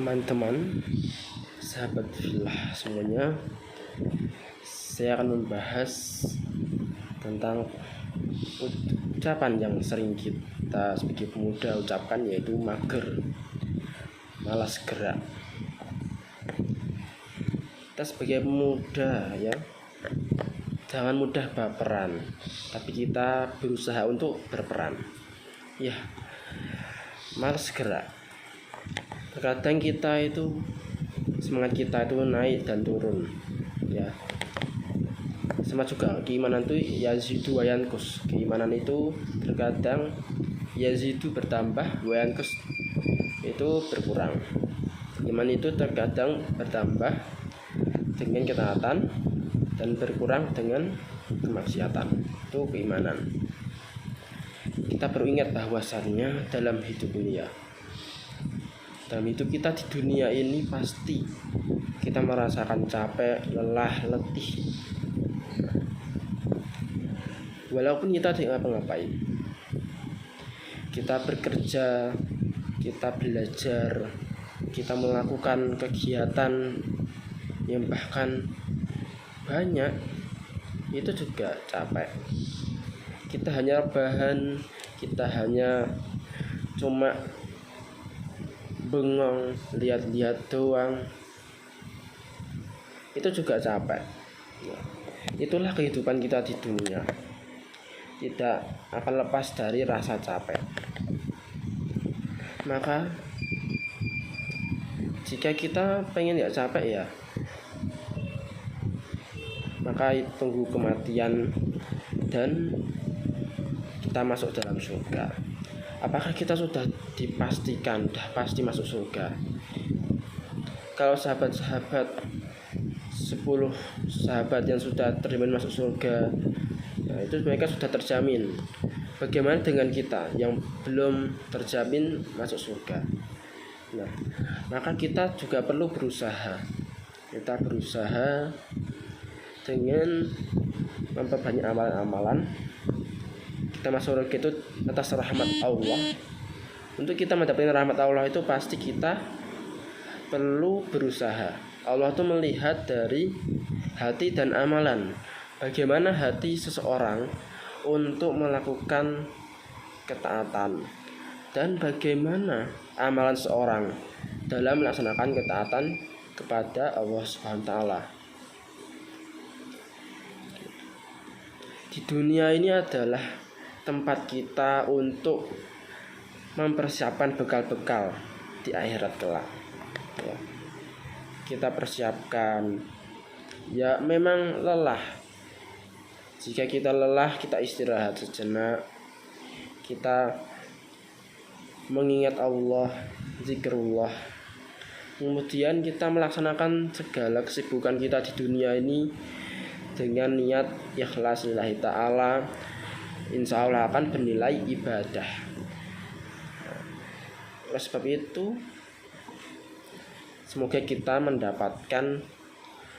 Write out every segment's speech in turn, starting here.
Teman-teman, sahabat Filah semuanya, saya akan membahas tentang ucapan yang sering kita sebagai pemuda ucapkan, yaitu mager, malas gerak. Kita sebagai pemuda ya, jangan mudah baperan, tapi kita berusaha untuk berperan. Ya, malas gerak. Terkadang kita itu semangat kita itu naik dan turun ya, sama juga keimanan itu yazidu wa yanqus. Keimanan itu terkadang yazidu bertambah, wa yanqus itu berkurang. Iman itu terkadang bertambah dengan ketaatan dan berkurang dengan kemaksiatan. Itu keimanan. Kita perlu ingat bahwasannya dalam hidup kita di dunia ini pasti kita merasakan capek, lelah, letih. Walaupun kita tidak ngapa-ngapain, kita bekerja, kita belajar, kita melakukan kegiatan yang bahkan banyak, itu juga capek. Kita hanya rebahan, kita hanya cuma bengong, lihat-lihat doang, itu juga capek. Itulah kehidupan kita di dunia, tidak akan lepas dari rasa capek. Maka jika kita pengen gak capek ya, maka tunggu kematian dan kita masuk dalam surga. Apakah kita sudah dipastikan pasti masuk surga? Kalau sahabat-sahabat 10 sahabat yang sudah terjamin masuk surga, nah itu mereka sudah terjamin. Bagaimana dengan kita yang belum terjamin masuk surga? Nah, maka kita juga perlu berusaha. Kita berusaha dengan memperbanyak amalan-amalan. Kita masuk surga itu atas rahmat Allah. Untuk kita mendapatkan rahmat Allah itu pasti kita perlu berusaha. Allah itu melihat dari hati dan amalan. Bagaimana hati seseorang untuk melakukan ketaatan, dan bagaimana amalan seorang dalam melaksanakan ketaatan kepada Allah Subhanahu wa taala. Di dunia ini adalah tempat kita untuk mempersiapkan bekal-bekal di akhirat kelak ya. Kita persiapkan ya, memang lelah. Jika kita lelah, kita istirahat sejenak, kita mengingat Allah, zikrullah, kemudian kita melaksanakan segala kesibukan kita di dunia ini dengan niat ikhlas lillahi ta'ala. Insya Allah akan bernilai ibadah. Oleh sebab itu, semoga kita mendapatkan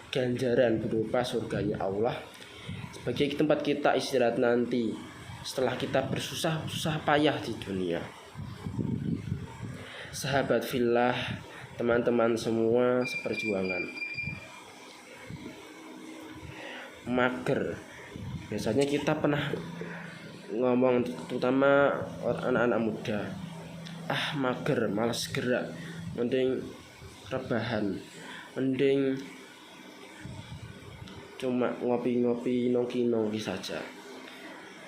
ganjaran berupa surganya Allah sebagai tempat kita istirahat nanti setelah kita bersusah payah di dunia. Sahabat Filah, teman-teman semua seperjuangan, mager. Biasanya kita pernah ngomong, terutama anak-anak muda, mager, malas gerak, mending rebahan, mending cuma ngopi-ngopi nongki-nongki saja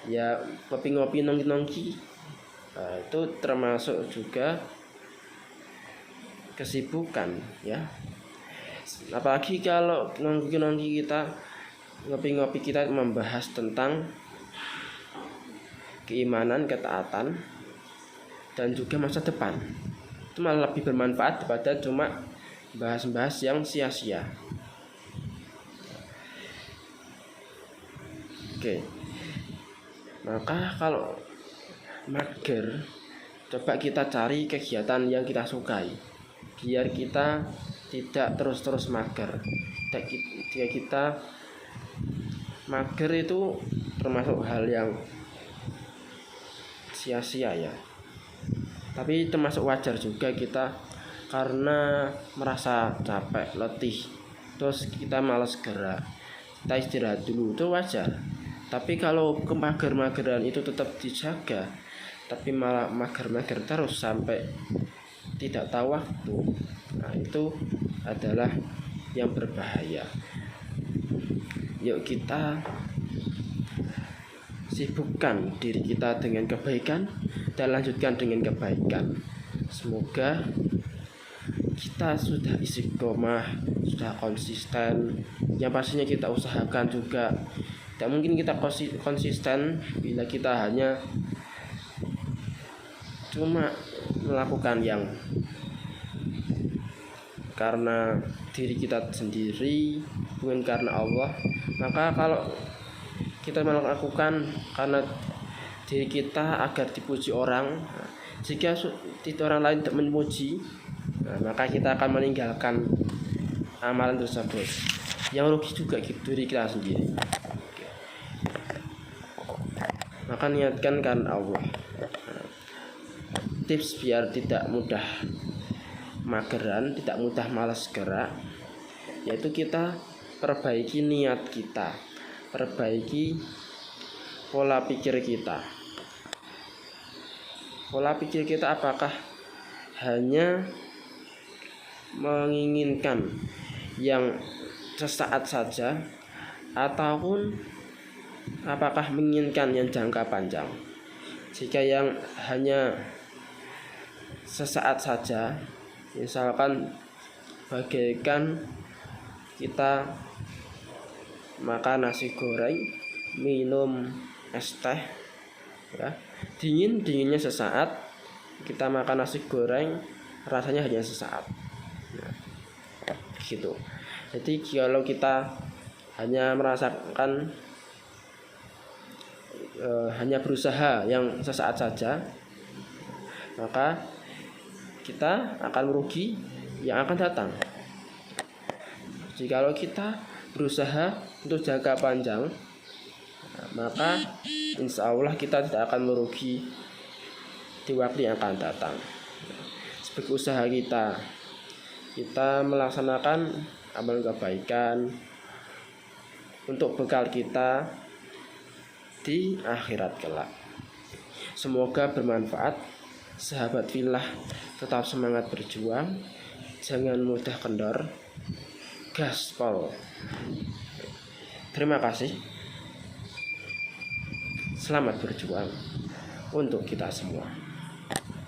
ya. Ngopi-ngopi nongki-nongki itu termasuk juga kesibukan ya. Apalagi kalau nongki-nongki kita, ngopi-ngopi kita membahas tentang keimanan, ketaatan, dan juga masa depan, itu malah lebih bermanfaat daripada cuma bahas-bahas yang sia-sia. Oke. Maka kalau mager, coba kita cari kegiatan yang kita sukai, biar kita tidak terus-terus mager. Jika kita mager itu termasuk hal yang sia-sia ya. Tapi termasuk wajar juga kita karena merasa capek, letih, terus kita malas gerak, kita istirahat dulu, itu wajar. Tapi kalau kemager-mageran itu tetap dijaga, tapi malah mager-mager terus sampai tidak tahu waktu, nah itu adalah yang berbahaya. Yuk kita sibukkan diri kita dengan kebaikan dan lanjutkan dengan kebaikan. Semoga kita sudah istiqomah, sudah konsisten. Yang pastinya kita usahakan juga. Tidak mungkin kita konsisten bila kita hanya cuma melakukan yang karena diri kita sendiri, bukan karena Allah. Maka kalau kita melakukan karena diri kita agar dipuji orang, jika orang lain tidak memuji, maka kita akan meninggalkan amalan tersebut. Yang rugi juga diri kita sendiri. Maka niatkan karena Allah. Tips biar tidak mudah mageran, tidak mudah malas gerak, yaitu kita perbaiki niat kita, perbaiki pola pikir kita. Pola pikir kita apakah hanya menginginkan yang sesaat saja, ataupun apakah menginginkan yang jangka panjang? Jika yang hanya sesaat saja, misalkan bagaikan kita makan nasi goreng, minum es teh, ya, dinginnya sesaat. Kita makan nasi goreng, rasanya hanya sesaat, gitu. Jadi kalau kita hanya merasakan hanya berusaha yang sesaat saja, maka kita akan merugi yang akan datang. Jikalau kita berusaha untuk jangka panjang, maka insya Allah kita tidak akan merugi di waktu yang akan datang. Sebagai usaha kita melaksanakan amal kebaikan untuk bekal kita di akhirat kelak. Semoga bermanfaat. Sahabat fillah, tetap semangat berjuang, jangan mudah kendor, gaspol. Terima kasih. Selamat berjuang untuk kita semua.